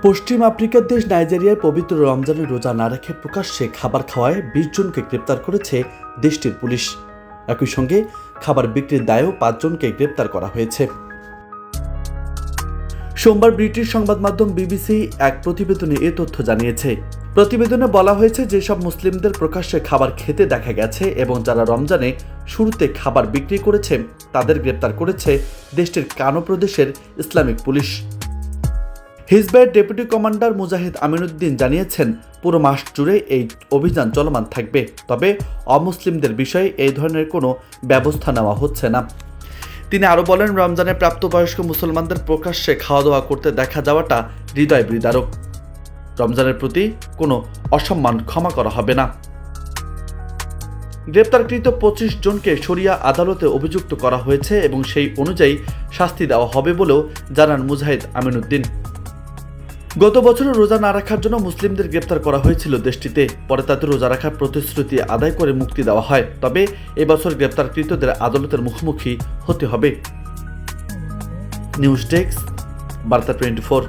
পশ্চিম আফ্রিকার দেশ নাইজেরিয়ায় পবিত্র রমজানের রোজা না রেখে প্রকাশ্যে খাবার খাওয়ায় 20 জনকে গ্রেপ্তার করেছে দেশটির পুলিশ। একই সঙ্গে খাবার বিক্রির দায়েও 5 জনকে গ্রেপ্তার করা হয়েছে। সোমবার ব্রিটিশ সংবাদ মাধ্যম বিবিসি এক প্রতিবেদনে এ তথ্য জানিয়েছে। প্রতিবেদনে বলা হয়েছে, যেসব মুসলিমদের প্রকাশ্যে খাবার খেতে দেখা গেছে এবং যারা রমজানে শুরুতে খাবার বিক্রি করেছে তাদের গ্রেপ্তার করেছে দেশটির কানো প্রদেশের ইসলামিক পুলিশ। হিজবের ডেপুটি কমান্ডার মুজাহিদ আমিনুদ্দিন জানিয়েছেন, পুরো মাস জুড়ে এই অভিযান চলমান থাকবে, তবে অমুসলিমদের বিষয়ে এই ধরনের কোনো ব্যবস্থা নেওয়া হচ্ছে না। তিনি আরও বলেন, রমজানে প্রাপ্তবয়স্ক মুসলমানদের প্রকাশ্যে খাওয়া দাওয়া করতে দেখা যাওয়াটা হৃদয় বিদারক। রমজানের প্রতি কোনো অসম্মান ক্ষমা করা হবে না। গ্রেপ্তারকৃত 25 জনকে শরিয়া আদালতে অভিযুক্ত করা হয়েছে এবং সেই অনুযায়ী শাস্তি দেওয়া হবে বলেও জানান মুজাহিদ আমিনুদ্দিন। গত বছর রোজা না রাখার জন্য মুসলিমদের গ্রেপ্তার করা হয়েছিল দেশটিতে। পরে তাদের রোজা রাখার প্রতিশ্রুতি আদায় করে মুক্তি দেওয়া হয়, তবে এবছর গ্রেপ্তারকৃতদের আদালতের মুখোমুখি হতে হবে। নিউজ ডেস্ক, বার্তা 24।